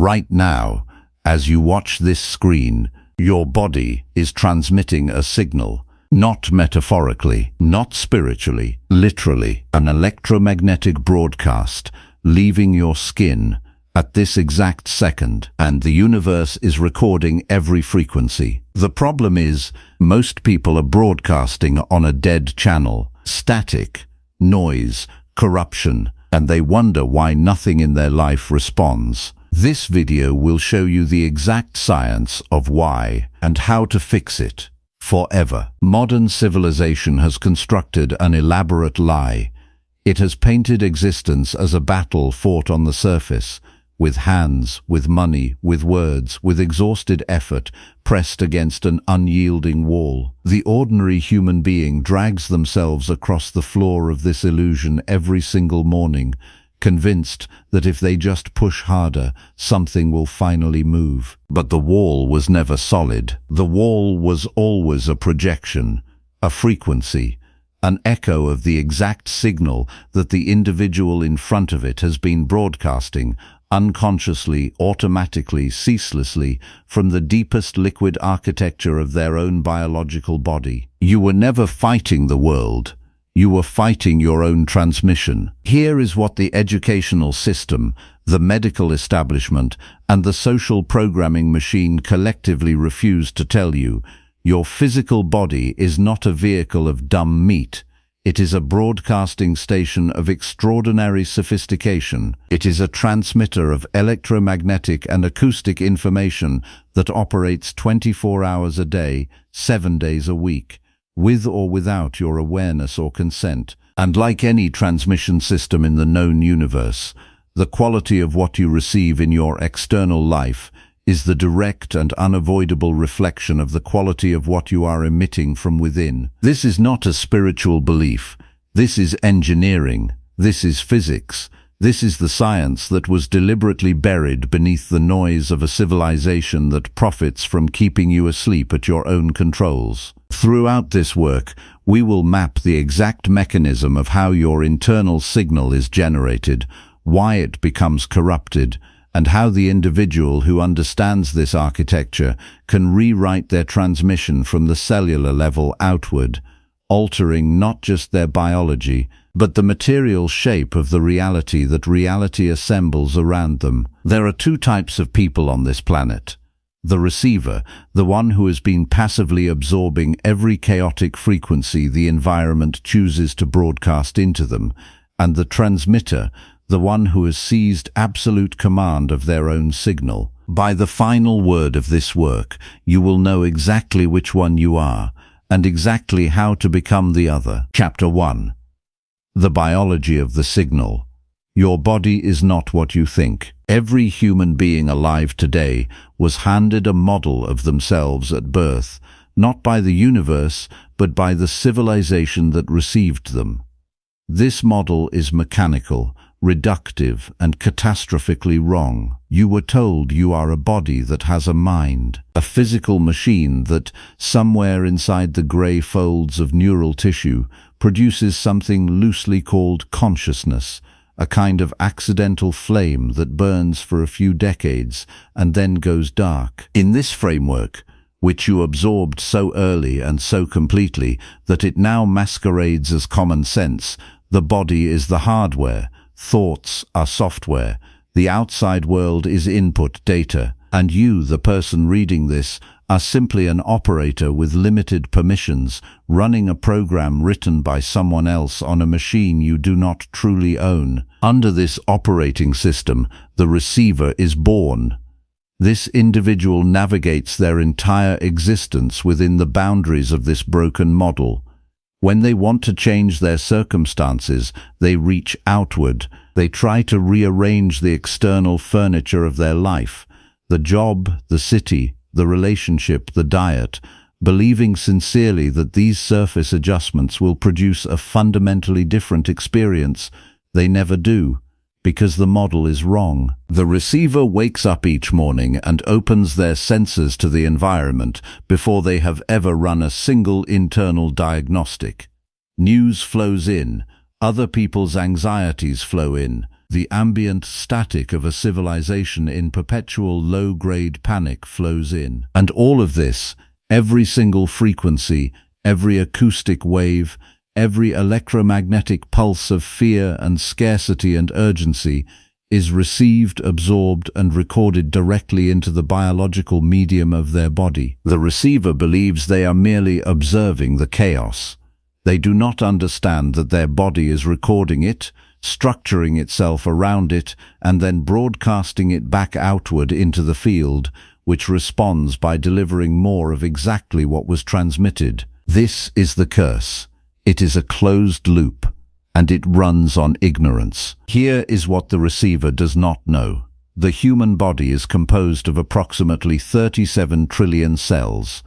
Right now, as you watch this screen, your body is transmitting a signal, not metaphorically, not spiritually, literally, an electromagnetic broadcast, leaving your skin at this exact second, and the universe is recording every frequency. The problem is, most people are broadcasting on a dead channel, static, noise, corruption, and they wonder why nothing in their life responds. This video will show you the exact science of why and how to fix it forever. Modern civilization has constructed an elaborate lie. It has painted existence as a battle fought on the surface, with hands, with money, with words, with exhausted effort, pressed against an unyielding wall. The ordinary human being drags themselves across the floor of this illusion every single morning, convinced that if they just push harder, something will finally move. But the wall was never solid. The wall was always a projection, a frequency, an echo of the exact signal that the individual in front of it has been broadcasting, unconsciously, automatically, ceaselessly, from the deepest liquid architecture of their own biological body. You were never fighting the world. You were fighting your own transmission. Here is what the educational system, the medical establishment, and the social programming machine collectively refuse to tell you. Your physical body is not a vehicle of dumb meat. It is a broadcasting station of extraordinary sophistication. It is a transmitter of electromagnetic and acoustic information that operates 24 hours a day, 7 days a week, with or without your awareness or consent. And like any transmission system in the known universe, the quality of what you receive in your external life is the direct and unavoidable reflection of the quality of what you are emitting from within. This is not a spiritual belief. This is engineering. This is physics. This is the science that was deliberately buried beneath the noise of a civilization that profits from keeping you asleep at your own controls. Throughout this work, we will map the exact mechanism of how your internal signal is generated, why it becomes corrupted, and how the individual who understands this architecture can rewrite their transmission from the cellular level outward, altering not just their biology, but the material shape of the reality that reality assembles around them. There are two types of people on this planet. The receiver, the one who has been passively absorbing every chaotic frequency the environment chooses to broadcast into them, and the transmitter, the one who has seized absolute command of their own signal. By the final word of this work, you will know exactly which one you are, and exactly how to become the other. Chapter 1. The biology of the signal. Your body is not what you think. Every human being alive today was handed a model of themselves at birth, not by the universe, but by the civilization that received them. This model is mechanical, reductive, and catastrophically wrong. You were told you are a body that has a mind, a physical machine that, somewhere inside the grey folds of neural tissue, produces something loosely called consciousness, a kind of accidental flame that burns for a few decades and then goes dark. In this framework, which you absorbed so early and so completely that it now masquerades as common sense, the body is the hardware, thoughts are software, the outside world is input data, and you, the person reading this, are simply an operator with limited permissions, running a program written by someone else on a machine you do not truly own. Under this operating system, the receiver is born. This individual navigates their entire existence within the boundaries of this broken model. When they want to change their circumstances, they reach outward. They try to rearrange the external furniture of their life, the job, the city, the relationship, the diet, believing sincerely that these surface adjustments will produce a fundamentally different experience. They never do, because the model is wrong. The receiver wakes up each morning and opens their senses to the environment before they have ever run a single internal diagnostic. News flows in, other people's anxieties flow in, The ambient static of a civilization in perpetual low-grade panic flows in. And all of this, every single frequency, every acoustic wave, every electromagnetic pulse of fear and scarcity and urgency, is received, absorbed, and recorded directly into the biological medium of their body. The receiver believes they are merely observing the chaos. They do not understand that their body is recording it, structuring itself around it, and then broadcasting it back outward into the field, which responds by delivering more of exactly what was transmitted. This is the curse. It is a closed loop, and it runs on ignorance. Here is what the receiver does not know. The human body is composed of approximately 37 trillion cells.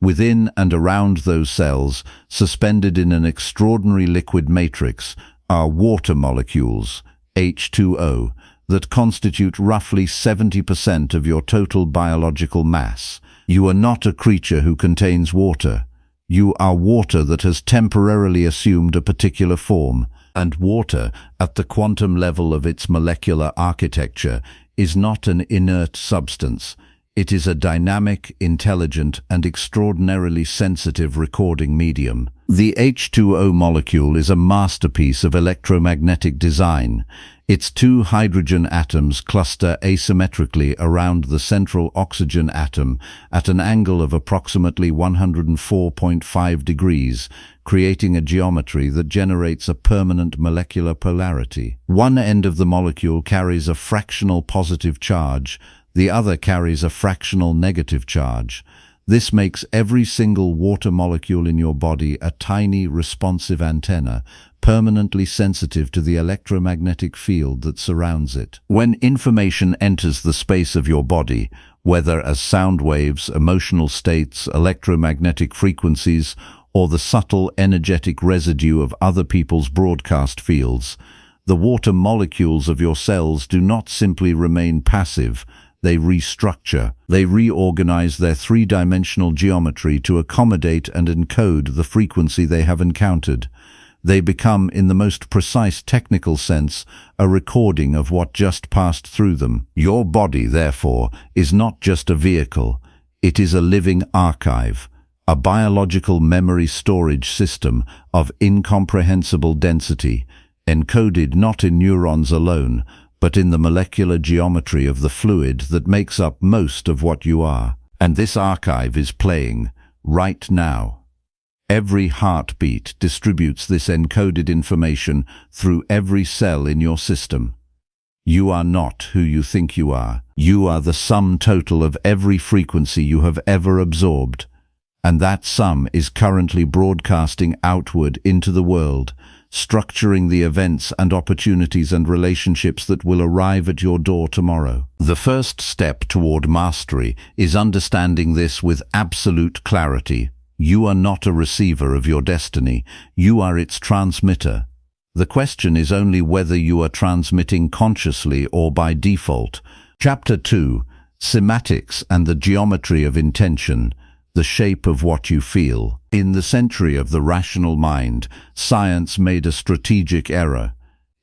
Within and around those cells, suspended in an extraordinary liquid matrix, are water molecules, H2O, that constitute roughly 70% of your total biological mass. You are not a creature who contains water. You are water that has temporarily assumed a particular form, and water, at the quantum level of its molecular architecture, is not an inert substance. It is a dynamic, intelligent, and extraordinarily sensitive recording medium. The H2O molecule is a masterpiece of electromagnetic design. Its two hydrogen atoms cluster asymmetrically around the central oxygen atom at an angle of approximately 104.5 degrees, creating a geometry that generates a permanent molecular polarity. One end of the molecule carries a fractional positive charge, the other carries a fractional negative charge. This makes every single water molecule in your body a tiny, responsive antenna, permanently sensitive to the electromagnetic field that surrounds it. When information enters the space of your body, whether as sound waves, emotional states, electromagnetic frequencies, or the subtle energetic residue of other people's broadcast fields, the water molecules of your cells do not simply remain passive. They restructure. They reorganize their three-dimensional geometry to accommodate and encode the frequency they have encountered. They become, in the most precise technical sense, a recording of what just passed through them. Your body, therefore, is not just a vehicle. It is a living archive, a biological memory storage system of incomprehensible density, encoded not in neurons alone, but in the molecular geometry of the fluid that makes up most of what you are. And this archive is playing right now. Every heartbeat distributes this encoded information through every cell in your system. You are not who you think you are. You are the sum total of every frequency you have ever absorbed. And that sum is currently broadcasting outward into the world, structuring the events and opportunities and relationships that will arrive at your door tomorrow. The first step toward mastery is understanding this with absolute clarity. You are not a receiver of your destiny. You are its transmitter. The question is only whether you are transmitting consciously or by default. Chapter 2. Semantics and the Geometry of Intention. The shape of what you feel. In the century of the rational mind, science made a strategic error.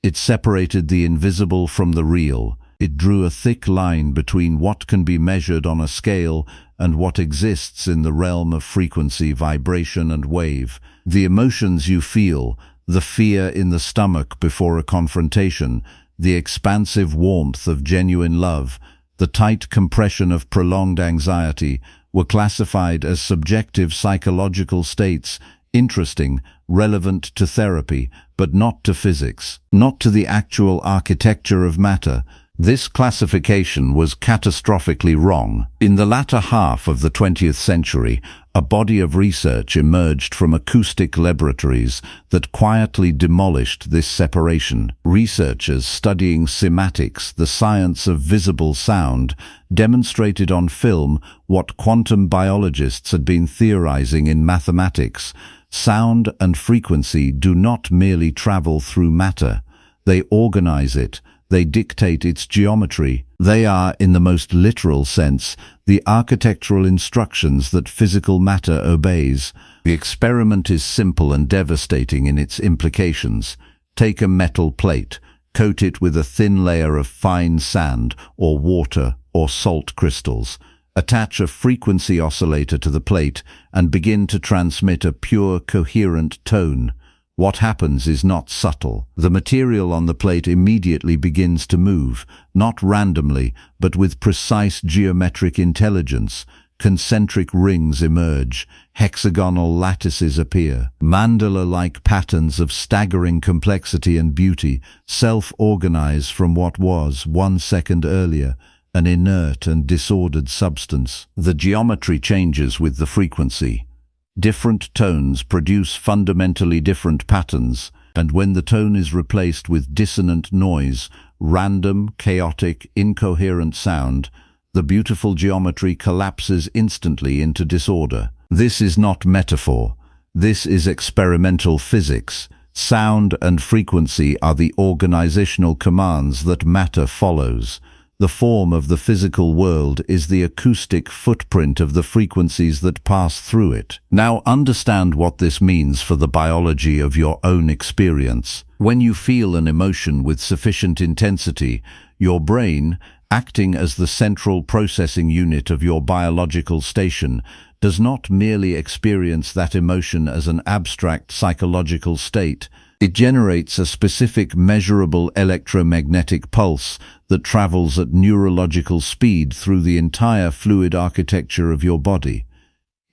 It separated the invisible from the real. It drew a thick line between what can be measured on a scale and what exists in the realm of frequency, vibration, and wave. The emotions you feel, the fear in the stomach before a confrontation, the expansive warmth of genuine love, the tight compression of prolonged anxiety, were classified as subjective psychological states, interesting, relevant to therapy, but not to physics, not to the actual architecture of matter. This classification was catastrophically wrong. In the latter half of the 20th century, a body of research emerged from acoustic laboratories that quietly demolished this separation. Researchers studying semantics, the science of visible sound, demonstrated on film what quantum biologists had been theorizing in mathematics. Sound and frequency do not merely travel through matter. They organize it. They dictate its geometry. They are, in the most literal sense, the architectural instructions that physical matter obeys. The experiment is simple and devastating in its implications. Take a metal plate. coat it with a thin layer of fine sand or water or salt crystals. Attach a frequency oscillator to the plate and begin to transmit a pure, coherent tone. What happens is not subtle. The material on the plate immediately begins to move, not randomly, but with precise geometric intelligence. Concentric rings emerge, hexagonal lattices appear, mandala-like patterns of staggering complexity and beauty self-organize from what was, 1 second earlier, an inert and disordered substance. The geometry changes with the frequency. Different tones produce fundamentally different patterns, and when the tone is replaced with dissonant noise, random, chaotic, incoherent sound, the beautiful geometry collapses instantly into disorder. This is not metaphor. This is experimental physics. Sound and frequency are the organizational commands that matter follows. The form of the physical world is the acoustic footprint of the frequencies that pass through it. Now understand what this means for the biology of your own experience. When you feel an emotion with sufficient intensity, your brain, acting as the central processing unit of your biological station, does not merely experience that emotion as an abstract psychological state. It generates a specific measurable electromagnetic pulse that travels at neurological speed through the entire fluid architecture of your body.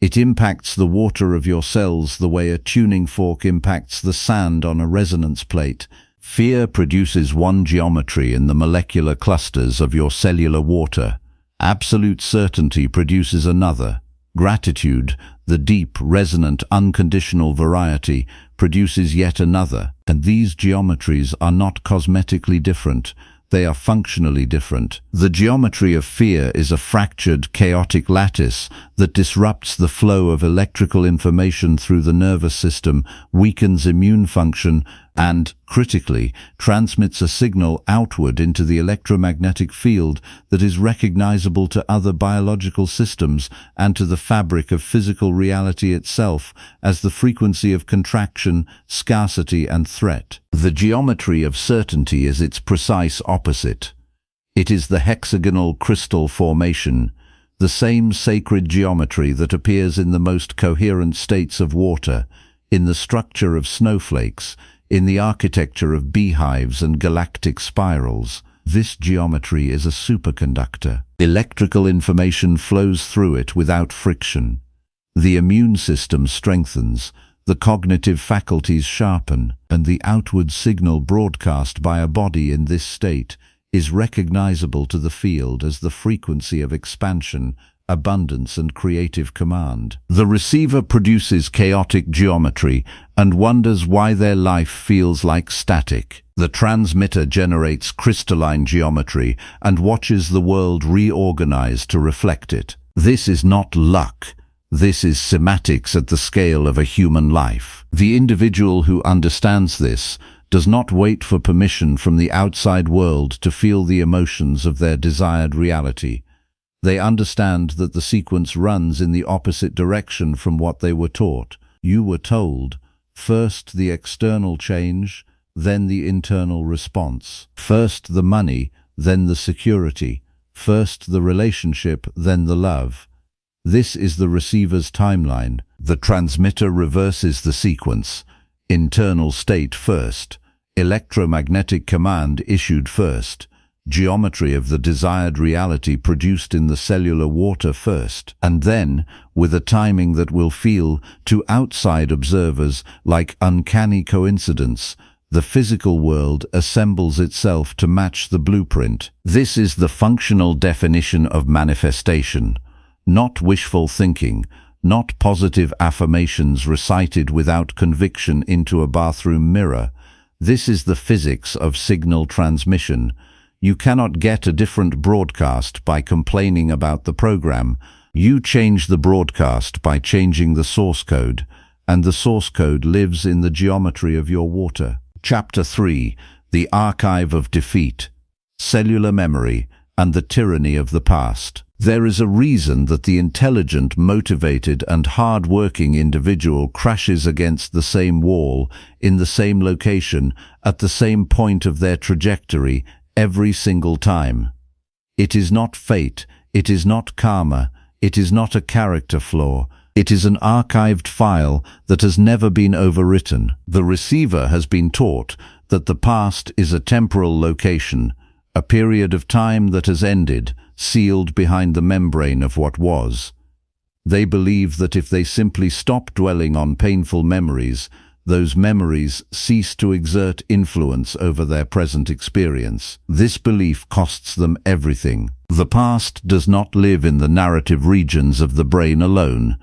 It impacts the water of your cells the way a tuning fork impacts the sand on a resonance plate. Fear produces one geometry in the molecular clusters of your cellular water. Absolute certainty produces another. Gratitude, the deep, resonant, unconditional variety, produces yet another. And these geometries are not cosmetically different. They are functionally different. The geometry of fear is a fractured, chaotic lattice that disrupts the flow of electrical information through the nervous system, weakens immune function, and, critically, transmits a signal outward into the electromagnetic field that is recognizable to other biological systems and to the fabric of physical reality itself as the frequency of contraction, scarcity, and threat. The geometry of certainty is its precise opposite. It is the hexagonal crystal formation, the same sacred geometry that appears in the most coherent states of water, in the structure of snowflakes, in the architecture of beehives and galactic spirals. This geometry is a superconductor. Electrical information flows through it without friction. The immune system strengthens, the cognitive faculties sharpen, and the outward signal broadcast by a body in this state is recognizable to the field as the frequency of expansion, abundance, and creative command. The receiver produces chaotic geometry and wonders why their life feels like static. The transmitter generates crystalline geometry and watches the world reorganize to reflect it. This is not luck. This is semantics at the scale of a human life. The individual who understands this does not wait for permission from the outside world to feel the emotions of their desired reality. They understand that the sequence runs in the opposite direction from what they were taught. You were told, first the external change, then the internal response. First the money, then the security. First the relationship, then the love. This is the receiver's timeline. The transmitter reverses the sequence. Internal state first. Electromagnetic command issued first. Geometry of the desired reality produced in the cellular water first, and then, with a timing that will feel, to outside observers, like uncanny coincidence, the physical world assembles itself to match the blueprint. This is the functional definition of manifestation. Not wishful thinking, not positive affirmations recited without conviction into a bathroom mirror. This is the physics of signal transmission. You cannot get a different broadcast by complaining about the program. You change the broadcast by changing the source code, and the source code lives in the geometry of your water. Chapter 3. The Archive of Defeat, Cellular Memory, and the Tyranny of the Past. There is a reason that the intelligent, motivated, and hard-working individual crashes against the same wall, in the same location, at the same point of their trajectory, every single time. It is not fate, it is not karma, it is not a character flaw. It is an archived file that has never been overwritten. The receiver has been taught that the past is a temporal location, a period of time that has ended, sealed behind the membrane of what was. They believe that if they simply stop dwelling on painful memories, those memories cease to exert influence over their present experience. This belief costs them everything. The past does not live in the narrative regions of the brain alone.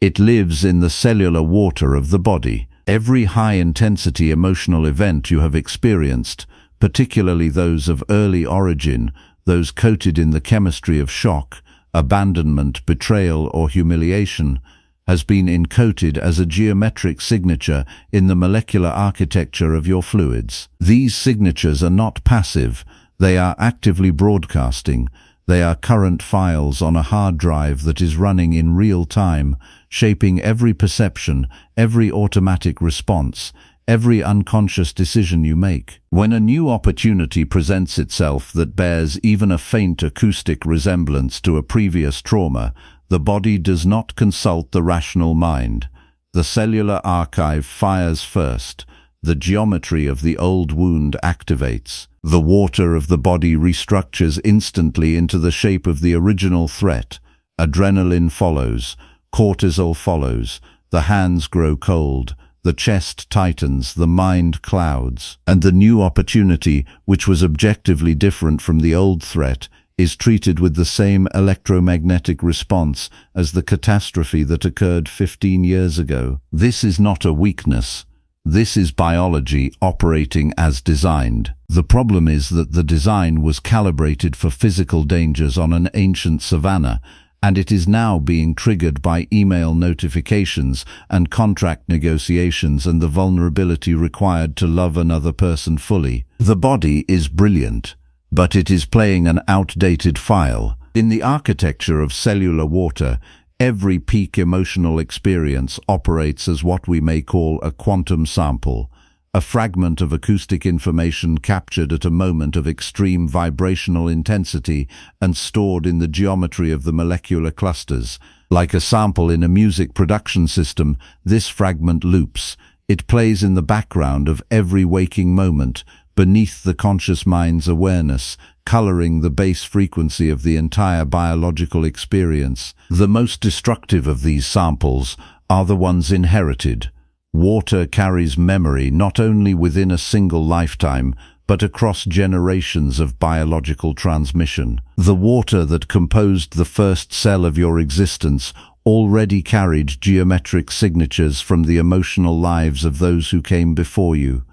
It lives in the cellular water of the body. Every high-intensity emotional event you have experienced, particularly those of early origin, those coated in the chemistry of shock, abandonment, betrayal, or humiliation, has been encoded as a geometric signature in the molecular architecture of your fluids. These signatures are not passive, they are actively broadcasting. They are current files on a hard drive that is running in real time, shaping every perception, every automatic response, every unconscious decision you make. When a new opportunity presents itself that bears even a faint acoustic resemblance to a previous trauma, the body does not consult the rational mind. The cellular archive fires first. The geometry of the old wound activates. The water of the body restructures instantly into the shape of the original threat. Adrenaline follows. Cortisol follows. The hands grow cold. The chest tightens, the mind clouds, and the new opportunity, which was objectively different from the old threat, is treated with the same electromagnetic response as the catastrophe that occurred 15 years ago. This is not a weakness. This is biology operating as designed. The problem is that the design was calibrated for physical dangers on an ancient savanna, and it is now being triggered by email notifications and contract negotiations and the vulnerability required to love another person fully. The body is brilliant, but it is playing an outdated file. In the architecture of cellular water, every peak emotional experience operates as what we may call a quantum sample, a fragment of acoustic information captured at a moment of extreme vibrational intensity and stored in the geometry of the molecular clusters. Like a sample in a music production system, this fragment loops. It plays in the background of every waking moment, beneath the conscious mind's awareness, coloring the base frequency of the entire biological experience. The most destructive of these samples are the ones inherited. Water carries memory not only within a single lifetime, but across generations of biological transmission. The water that composed the first cell of your existence already carried geometric signatures from the emotional lives of those who came before you.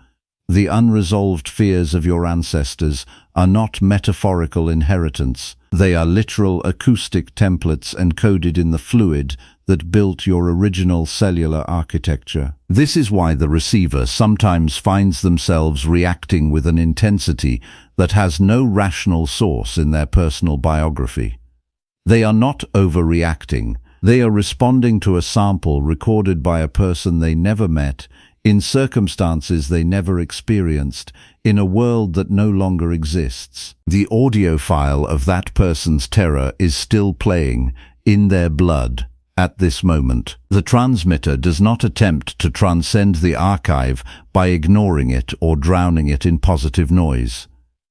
The unresolved fears of your ancestors are not metaphorical inheritance. They are literal acoustic templates encoded in the fluid that built your original cellular architecture. This is why the receiver sometimes finds themselves reacting with an intensity that has no rational source in their personal biography. They are not overreacting. They are responding to a sample recorded by a person they never met, in circumstances they never experienced, in a world that no longer exists. The audio file of that person's terror is still playing, in their blood, at this moment. The transmitter does not attempt to transcend the archive by ignoring it or drowning it in positive noise.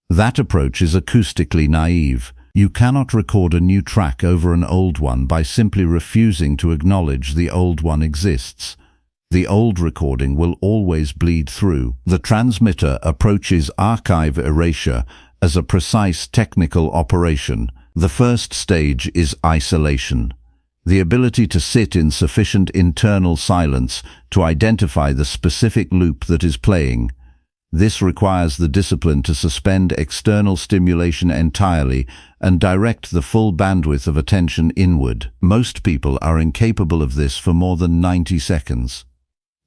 That approach is acoustically naive. You cannot record a new track over an old one by simply refusing to acknowledge the old one exists. The old recording will always bleed through. The transmitter approaches archive erasure as a precise technical operation. The first stage is isolation. The ability to sit in sufficient internal silence to identify the specific loop that is playing. This requires the discipline to suspend external stimulation entirely and direct the full bandwidth of attention inward. Most people are incapable of this for more than 90 seconds.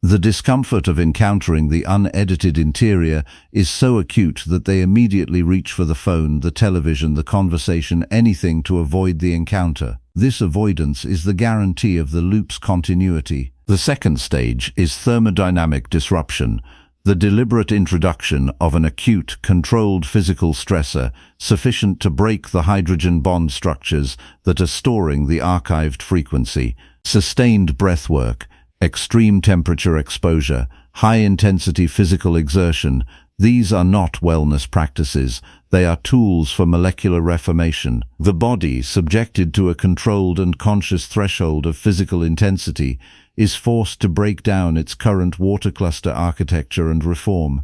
The discomfort of encountering the unedited interior is so acute that they immediately reach for the phone, the television, the conversation, anything to avoid the encounter. This avoidance is the guarantee of the loop's continuity. The second stage is thermodynamic disruption, the deliberate introduction of an acute, controlled physical stressor sufficient to break the hydrogen bond structures that are storing the archived frequency. Sustained breathwork, extreme temperature exposure, high-intensity physical exertion, these are not wellness practices, they are tools for molecular reformation. The body, subjected to a controlled and conscious threshold of physical intensity, is forced to break down its current water cluster architecture and reform.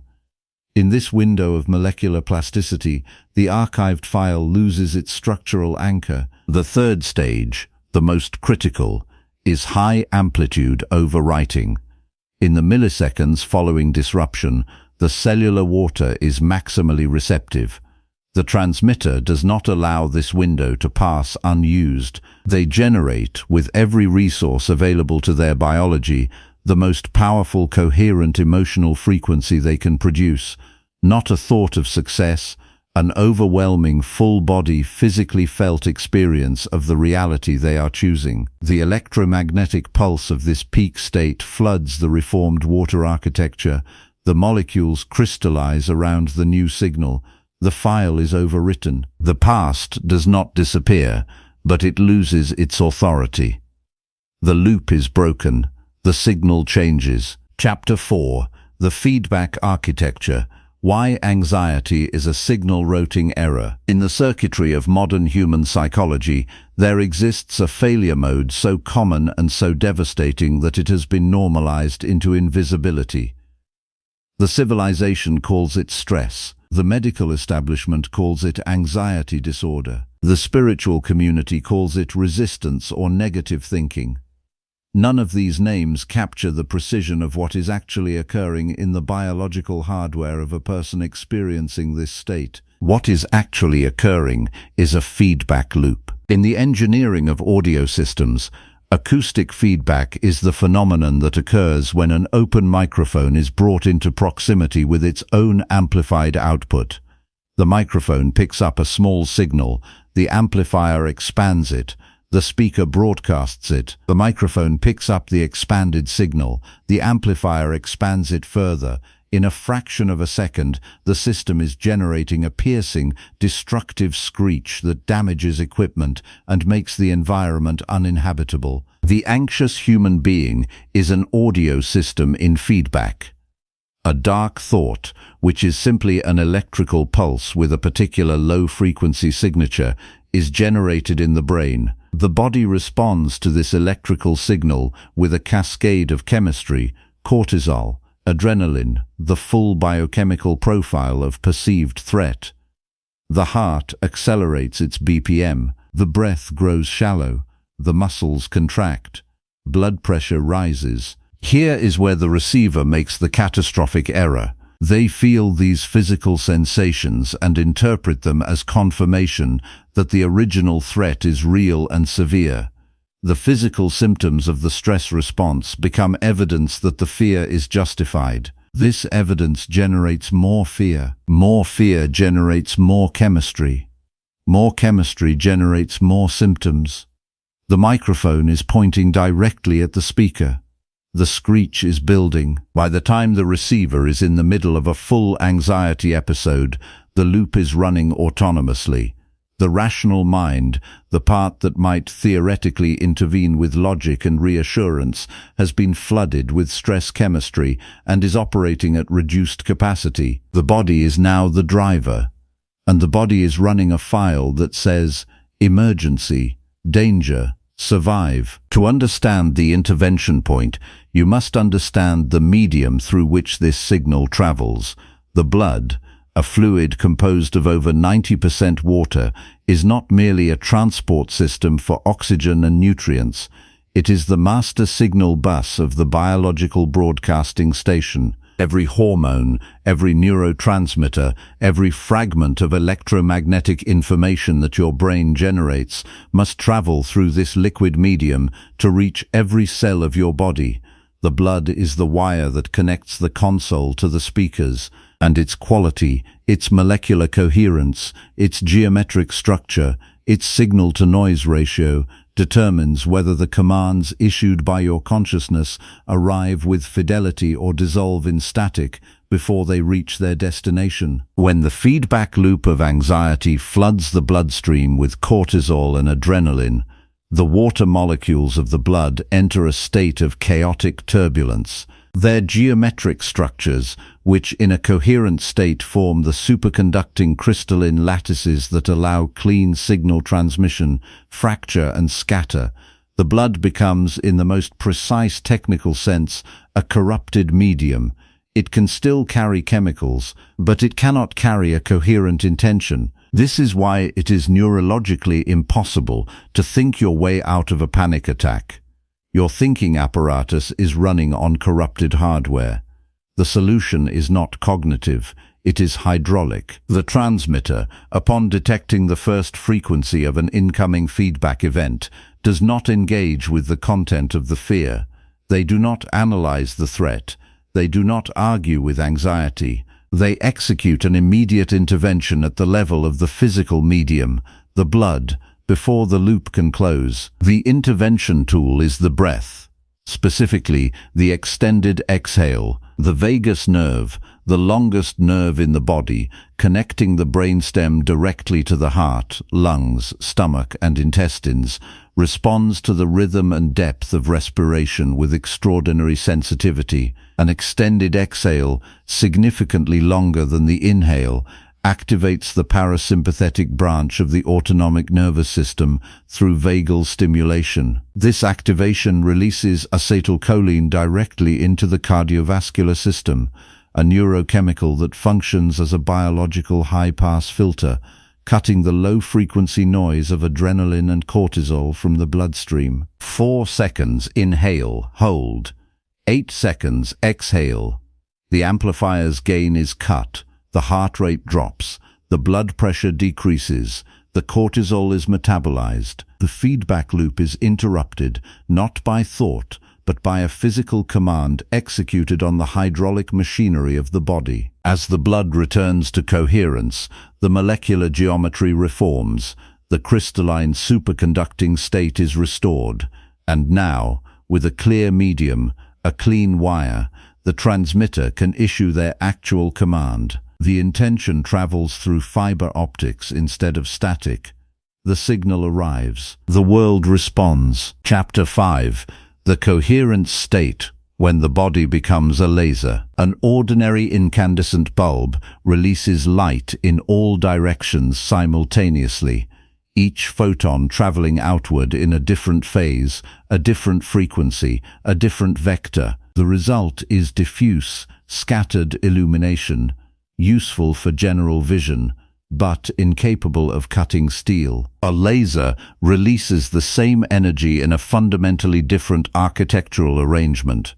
In this window of molecular plasticity, the archived file loses its structural anchor. The third stage, the most critical, is high-amplitude overwriting. In the milliseconds following disruption, the cellular water is maximally receptive. The transmitter does not allow this window to pass unused. They generate, with every resource available to their biology, the most powerful coherent emotional frequency they can produce. Not a thought of success, an overwhelming full-body, physically felt experience of the reality they are choosing. The electromagnetic pulse of this peak state floods the reformed water architecture. The molecules crystallize around the new signal. The file is overwritten. The past does not disappear, but it loses its authority. The loop is broken. The signal changes. Chapter 4. The Feedback Architecture. Why anxiety is a signal routing error. In the circuitry of modern human psychology, there exists a failure mode so common and so devastating that it has been normalized into invisibility. The civilization calls it stress. The medical establishment calls it anxiety disorder. The spiritual community calls it resistance or negative thinking. None of these names capture the precision of what is actually occurring in the biological hardware of a person experiencing this state. What is actually occurring is a feedback loop. In the engineering of audio systems, acoustic feedback is the phenomenon that occurs when an open microphone is brought into proximity with its own amplified output. The microphone picks up a small signal, the amplifier expands it, the speaker broadcasts it. The microphone picks up the expanded signal, the amplifier expands it further. In a fraction of a second, the system is generating a piercing, destructive screech that damages equipment and makes the environment uninhabitable. The anxious human being is an audio system in feedback. A dark thought, which is simply an electrical pulse with a particular low-frequency signature, is generated in the brain. The body responds to this electrical signal with a cascade of chemistry, cortisol, adrenaline, the full biochemical profile of perceived threat. The heart accelerates its BPM, the breath grows shallow, the muscles contract, blood pressure rises. Here is where the receiver makes the catastrophic error. They feel these physical sensations and interpret them as confirmation that the original threat is real and severe. The physical symptoms of the stress response become evidence that the fear is justified. This evidence generates more fear. More fear generates more chemistry. More chemistry generates more symptoms. The microphone is pointing directly at the speaker. The screech is building. By the time the receiver is in the middle of a full anxiety episode, the loop is running autonomously. The rational mind, the part that might theoretically intervene with logic and reassurance, has been flooded with stress chemistry and is operating at reduced capacity. The body is now the driver, and the body is running a file that says, emergency, danger, survive. To understand the intervention point, you must understand the medium through which this signal travels. The blood, a fluid composed of over 90% water, is not merely a transport system for oxygen and nutrients. It is the master signal bus of the biological broadcasting station. Every hormone, every neurotransmitter, every fragment of electromagnetic information that your brain generates must travel through this liquid medium to reach every cell of your body. The blood is the wire that connects the console to the speakers, and its quality, its molecular coherence, its geometric structure, its signal-to-noise ratio determines whether the commands issued by your consciousness arrive with fidelity or dissolve in static before they reach their destination. When the feedback loop of anxiety floods the bloodstream with cortisol and adrenaline, the water molecules of the blood enter a state of chaotic turbulence. Their geometric structures, which in a coherent state form the superconducting crystalline lattices that allow clean signal transmission, fracture and scatter. The blood becomes, in the most precise technical sense, a corrupted medium. It can still carry chemicals, but it cannot carry a coherent intention. This is why it is neurologically impossible to think your way out of a panic attack. Your thinking apparatus is running on corrupted hardware. The solution is not cognitive, it is hydraulic. The transmitter, upon detecting the first frequency of an incoming feedback event, does not engage with the content of the fear. They do not analyze the threat. They do not argue with anxiety. They execute an immediate intervention at the level of the physical medium, the blood, before the loop can close. The intervention tool is the breath, specifically the extended exhale. The vagus nerve, the longest nerve in the body, connecting the brainstem directly to the heart, lungs, stomach and intestines, responds to the rhythm and depth of respiration with extraordinary sensitivity. An extended exhale, significantly longer than the inhale, activates the parasympathetic branch of the autonomic nervous system through vagal stimulation. This activation releases acetylcholine directly into the cardiovascular system, a neurochemical that functions as a biological high-pass filter, cutting the low-frequency noise of adrenaline and cortisol from the bloodstream. 4 seconds, inhale, hold. 8 seconds, exhale. The amplifier's gain is cut. The heart rate drops, the blood pressure decreases, the cortisol is metabolized. The feedback loop is interrupted, not by thought, but by a physical command executed on the hydraulic machinery of the body. As the blood returns to coherence, the molecular geometry reforms, the crystalline superconducting state is restored, and now, with a clear medium, a clean wire, the transmitter can issue their actual command. The intention travels through fiber optics instead of static. The signal arrives. The world responds. Chapter 5. The coherent state, when the body becomes a laser. An ordinary incandescent bulb releases light in all directions simultaneously, each photon traveling outward in a different phase, a different frequency, a different vector. The result is diffuse, scattered illumination, useful for general vision, but incapable of cutting steel. A laser releases the same energy in a fundamentally different architectural arrangement.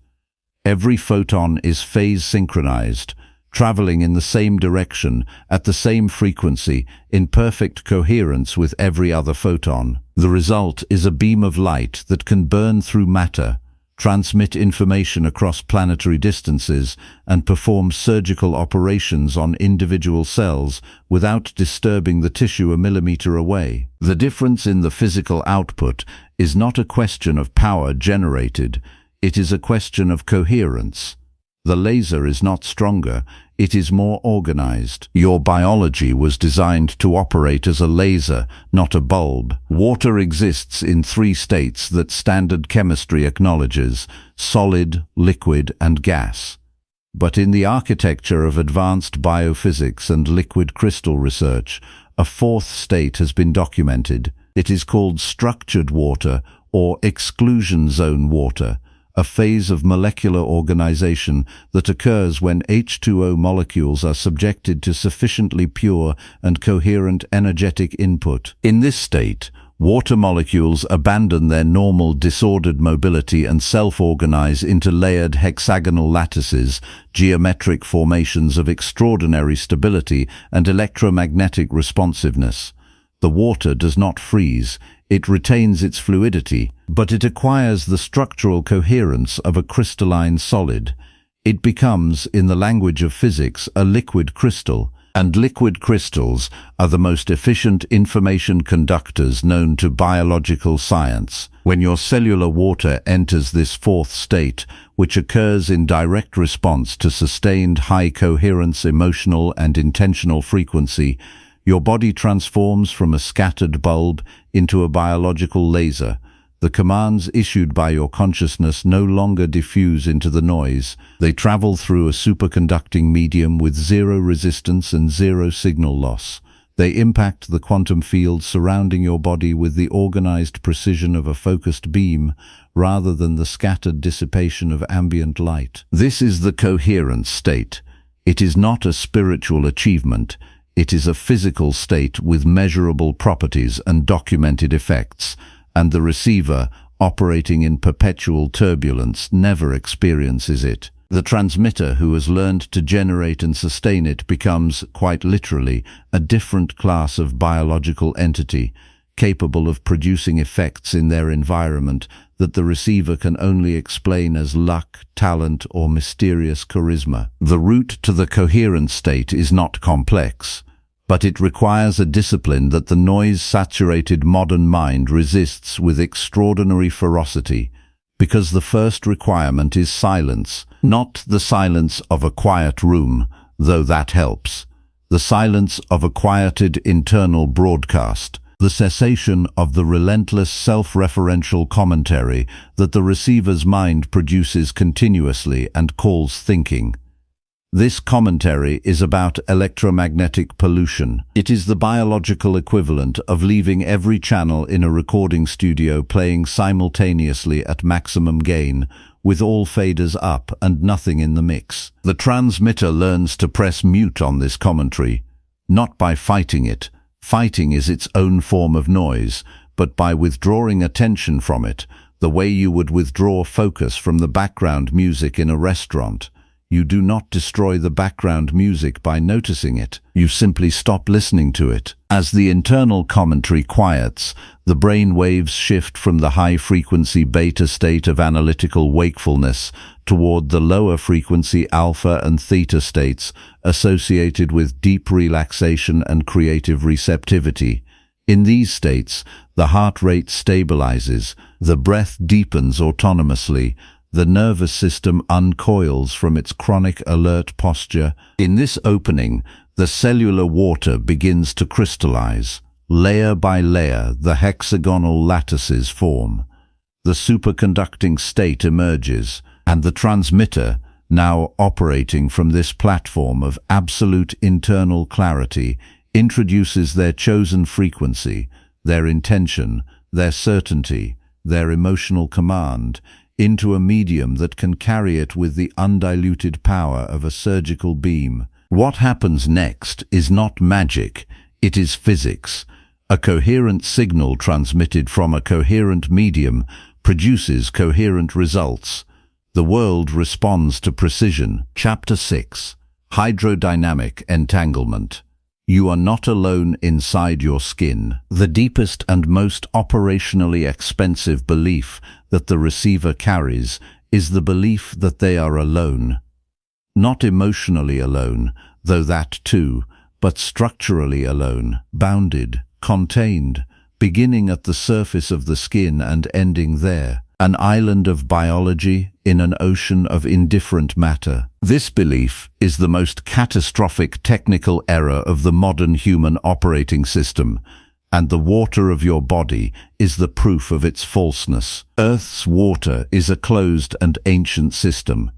Every photon is phase synchronized, traveling in the same direction, at the same frequency, in perfect coherence with every other photon. The result is a beam of light that can burn through matter, transmit information across planetary distances, and perform surgical operations on individual cells without disturbing the tissue a millimeter away. The difference in the physical output is not a question of power generated, it is a question of coherence. The laser is not stronger, it is more organized. Your biology was designed to operate as a laser, not a bulb. Water exists in 3 states that standard chemistry acknowledges: solid, liquid, and gas. But in the architecture of advanced biophysics and liquid crystal research, a 4th state has been documented. It is called structured water or exclusion zone water, a phase of molecular organization that occurs when H2O molecules are subjected to sufficiently pure and coherent energetic input. In this state, water molecules abandon their normal disordered mobility and self-organize into layered hexagonal lattices, geometric formations of extraordinary stability and electromagnetic responsiveness. The water does not freeze, it retains its fluidity, but it acquires the structural coherence of a crystalline solid. It becomes, in the language of physics, a liquid crystal, and liquid crystals are the most efficient information conductors known to biological science. When your cellular water enters this fourth state, which occurs in direct response to sustained high coherence emotional and intentional frequency, your body transforms from a scattered bulb into a biological laser. The commands issued by your consciousness no longer diffuse into the noise. They travel through a superconducting medium with zero resistance and zero signal loss. They impact the quantum field surrounding your body with the organized precision of a focused beam, rather than the scattered dissipation of ambient light. This is the coherence state. It is not a spiritual achievement. It is a physical state with measurable properties and documented effects, and the receiver, operating in perpetual turbulence, never experiences it. The transmitter, who has learned to generate and sustain it, becomes, quite literally, a different class of biological entity, capable of producing effects in their environment that the receiver can only explain as luck, talent, or mysterious charisma. The route to the coherent state is not complex, but it requires a discipline that the noise-saturated modern mind resists with extraordinary ferocity, because the first requirement is silence, not the silence of a quiet room, though that helps, the silence of a quieted internal broadcast, the cessation of the relentless self-referential commentary that the receiver's mind produces continuously and calls thinking. This commentary is about electromagnetic pollution. It is the biological equivalent of leaving every channel in a recording studio playing simultaneously at maximum gain, with all faders up and nothing in the mix. The transmitter learns to press mute on this commentary, not by fighting it. Fighting is its own form of noise, but by withdrawing attention from it, the way you would withdraw focus from the background music in a restaurant. You do not destroy the background music by noticing it. You simply stop listening to it. As the internal commentary quiets, the brain waves shift from the high-frequency beta state of analytical wakefulness toward the lower-frequency alpha and theta states associated with deep relaxation and creative receptivity. In these states, the heart rate stabilizes, the breath deepens autonomously, the nervous system uncoils from its chronic alert posture. In this opening, the cellular water begins to crystallize. Layer by layer, the hexagonal lattices form. The superconducting state emerges, and the transmitter, now operating from this platform of absolute internal clarity, introduces their chosen frequency, their intention, their certainty, their emotional command, into a medium that can carry it with the undiluted power of a surgical beam. What happens next is not magic, it is physics. A coherent signal transmitted from a coherent medium produces coherent results. The world responds to precision. Chapter 6. Hydrodynamic Entanglement. You are not alone inside your skin. The deepest and most operationally expensive belief that the receiver carries is the belief that they are alone. Not emotionally alone, though that too, but structurally alone, bounded, contained, beginning at the surface of the skin and ending there. An island of biology in an ocean of indifferent matter. This belief is the most catastrophic technical error of the modern human operating system, and the water of your body is the proof of its falseness. Earth's water is a closed and ancient system.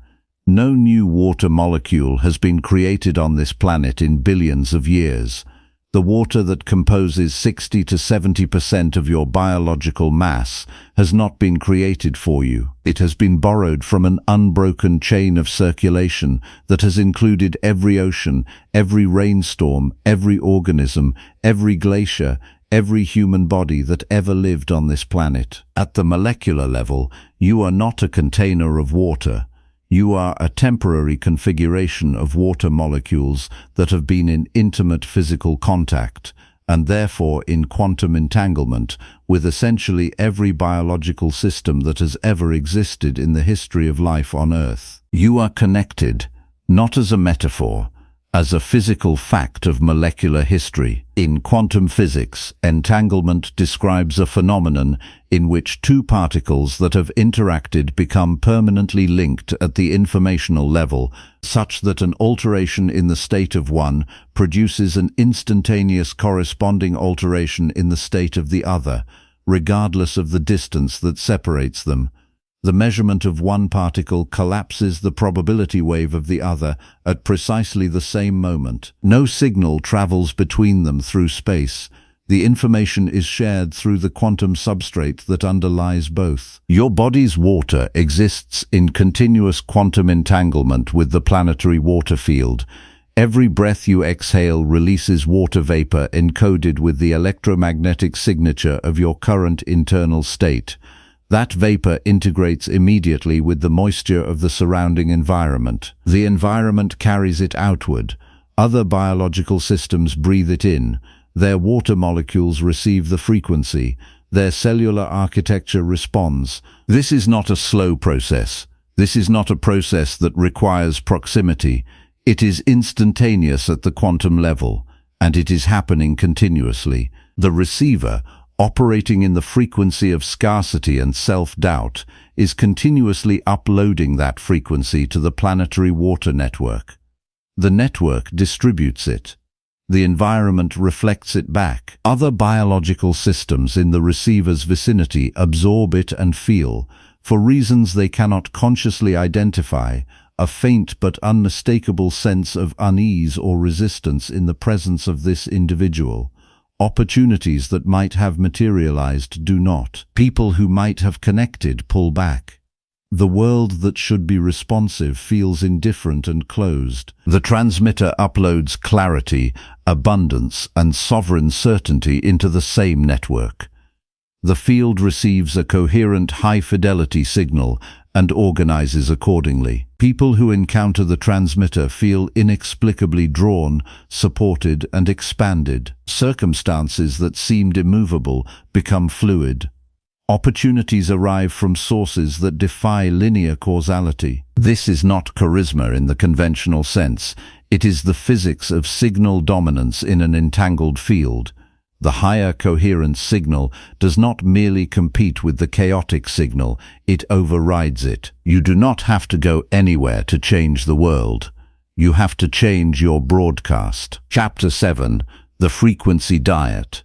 No new water molecule has been created on this planet in billions of years. The water that composes 60 to 70% of your biological mass has not been created for you. It has been borrowed from an unbroken chain of circulation that has included every ocean, every rainstorm, every organism, every glacier, every human body that ever lived on this planet. At the molecular level, you are not a container of water. You are a temporary configuration of water molecules that have been in intimate physical contact, and therefore in quantum entanglement with essentially every biological system that has ever existed in the history of life on Earth. You are connected, not as a metaphor, as a physical fact of molecular history. In quantum physics, entanglement describes a phenomenon in which two particles that have interacted become permanently linked at the informational level, such that an alteration in the state of one produces an instantaneous corresponding alteration in the state of the other, regardless of the distance that separates them. The measurement of one particle collapses the probability wave of the other at precisely the same moment. No signal travels between them through space. The information is shared through the quantum substrate that underlies both. Your body's water exists in continuous quantum entanglement with the planetary water field. Every breath you exhale releases water vapor encoded with the electromagnetic signature of your current internal state. That vapor integrates immediately with the moisture of the surrounding environment. The environment carries it outward. Other biological systems breathe it in. Their water molecules receive the frequency. Their cellular architecture responds. This is not a slow process. This is not a process that requires proximity. It is instantaneous at the quantum level, and it is happening continuously. The receiver, operating in the frequency of scarcity and self-doubt, is continuously uploading that frequency to the planetary water network. The network distributes it. The environment reflects it back. Other biological systems in the receiver's vicinity absorb it and feel, for reasons they cannot consciously identify, a faint but unmistakable sense of unease or resistance in the presence of this individual. Opportunities that might have materialized do not. People who might have connected pull back. The world that should be responsive feels indifferent and closed. The transmitter uploads clarity, abundance, and sovereign certainty into the same network. The field receives a coherent, high-fidelity signal and organizes accordingly. People who encounter the transmitter feel inexplicably drawn, supported, and expanded. Circumstances that seemed immovable become fluid. Opportunities arrive from sources that defy linear causality. This is not charisma in the conventional sense. It is the physics of signal dominance in an entangled field. The higher coherence signal does not merely compete with the chaotic signal, it overrides it. You do not have to go anywhere to change the world. You have to change your broadcast. Chapter 7. The Frequency Diet.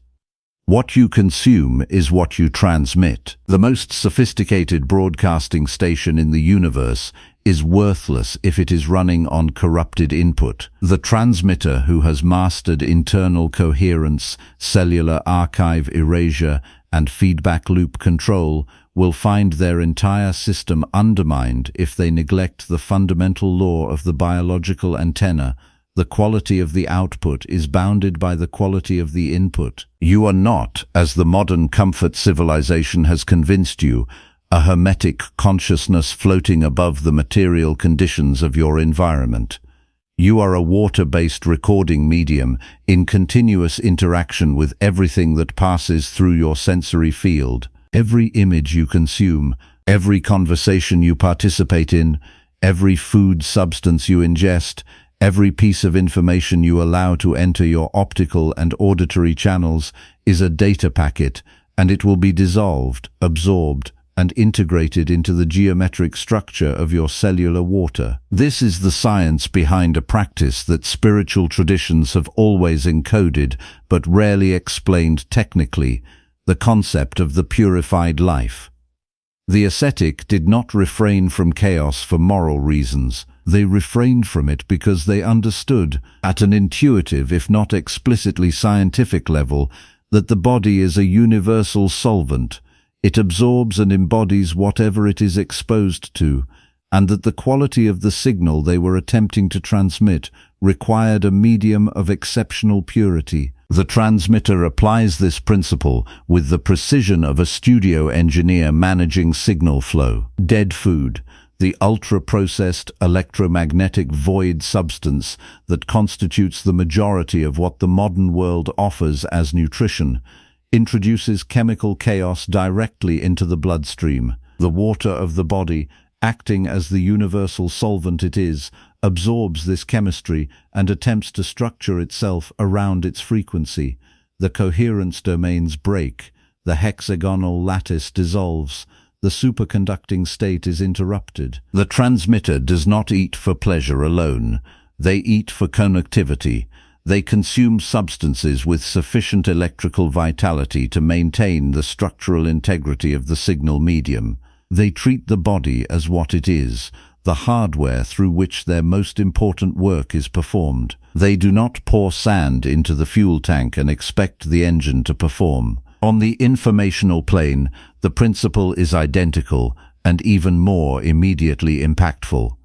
What you consume is what you transmit. The most sophisticated broadcasting station in the universe is worthless if it is running on corrupted input. The transmitter who has mastered internal coherence, cellular archive erasure, and feedback loop control will find their entire system undermined if they neglect the fundamental law of the biological antenna. The quality of the output is bounded by the quality of the input. You are not, as the modern comfort civilization has convinced you, a hermetic consciousness floating above the material conditions of your environment. You are a water-based recording medium in continuous interaction with everything that passes through your sensory field. Every image you consume, every conversation you participate in, every food substance you ingest, every piece of information you allow to enter your optical and auditory channels is a data packet, and it will be dissolved, absorbed, and integrated into the geometric structure of your cellular water. This is the science behind a practice that spiritual traditions have always encoded but rarely explained technically, the concept of the purified life. The ascetic did not refrain from chaos for moral reasons. They refrained from it because they understood, at an intuitive if not explicitly scientific level, that the body is a universal solvent. It absorbs and embodies whatever it is exposed to, and that the quality of the signal they were attempting to transmit required a medium of exceptional purity. The transmitter applies this principle with the precision of a studio engineer managing signal flow. Dead food. the ultra-processed electromagnetic void substance that constitutes the majority of what the modern world offers as nutrition, introduces chemical chaos directly into the bloodstream. The water of the body, acting as the universal solvent it is, absorbs this chemistry and attempts to structure itself around its frequency. The coherence domains break, the hexagonal lattice dissolves, the superconducting state is interrupted. The transmitter does not eat for pleasure alone. They eat for connectivity. They consume substances with sufficient electrical vitality to maintain the structural integrity of the signal medium. They treat the body as what it is, the hardware through which their most important work is performed. They do not pour sand into the fuel tank and expect the engine to perform. On the informational plane, the principle is identical and even more immediately impactful.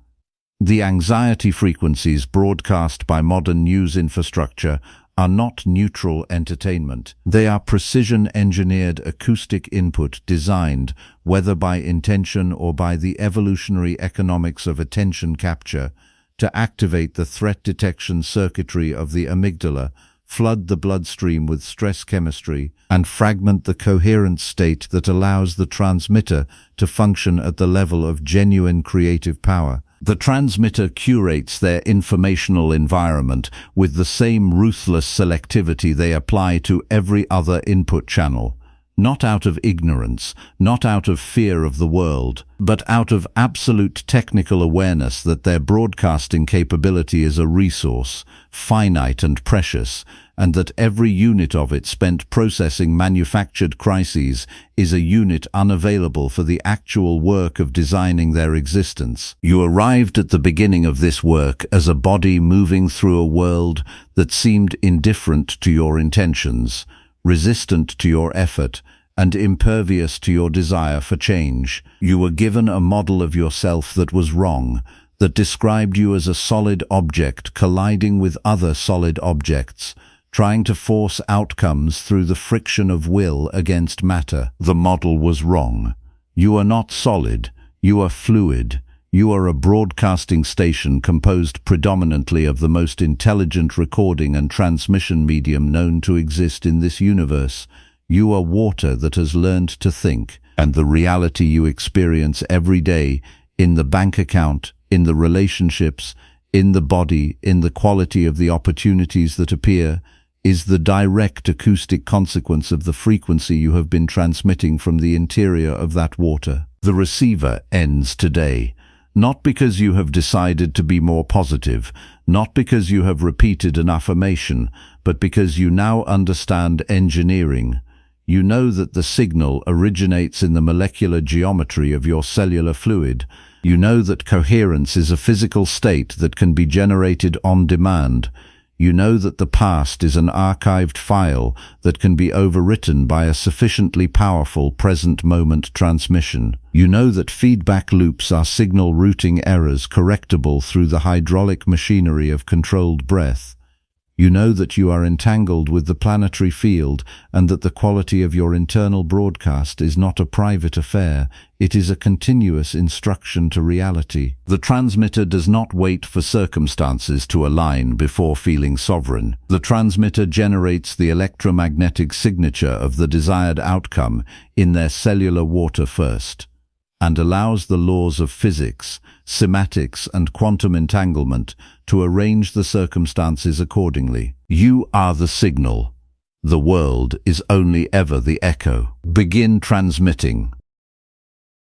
The anxiety frequencies broadcast by modern news infrastructure are not neutral entertainment. They are precision-engineered acoustic input designed, whether by intention or by the evolutionary economics of attention capture, to activate the threat detection circuitry of the amygdala, flood the bloodstream with stress chemistry, and fragment the coherent state that allows the transmitter to function at the level of genuine creative power. The transmitter curates their informational environment with the same ruthless selectivity they apply to every other input channel, not out of ignorance, not out of fear of the world, but out of absolute technical awareness that their broadcasting capability is a resource, finite and precious, and that every unit of it spent processing manufactured crises is a unit unavailable for the actual work of designing their existence. You arrived at the beginning of this work as a body moving through a world that seemed indifferent to your intentions, resistant to your effort, and impervious to your desire for change. You were given a model of yourself that was wrong, that described you as a solid object colliding with other solid objects, trying to force outcomes through the friction of will against matter. The model was wrong. You are not solid. You are fluid. You are a broadcasting station composed predominantly of the most intelligent recording and transmission medium known to exist in this universe. You are water that has learned to think, and the reality you experience every day, in the bank account, in the relationships, in the body, in the quality of the opportunities that appear, is the direct acoustic consequence of the frequency you have been transmitting from the interior of that water. The receiver ends today, not because you have decided to be more positive, not because you have repeated an affirmation, but because you now understand engineering. You know that the signal originates in the molecular geometry of your cellular fluid. You know that coherence is a physical state that can be generated on demand. You know that the past is an archived file that can be overwritten by a sufficiently powerful present-moment transmission. You know that feedback loops are signal routing errors correctable through the hydraulic machinery of controlled breath. You know that you are entangled with the planetary field and that the quality of your internal broadcast is not a private affair, it is a continuous instruction to reality. The transmitter does not wait for circumstances to align before feeling sovereign. The transmitter generates the electromagnetic signature of the desired outcome in their cellular water first, and allows the laws of physics, cymatics, and quantum entanglement to arrange the circumstances accordingly. You are the signal. The world is only ever the echo. Begin transmitting.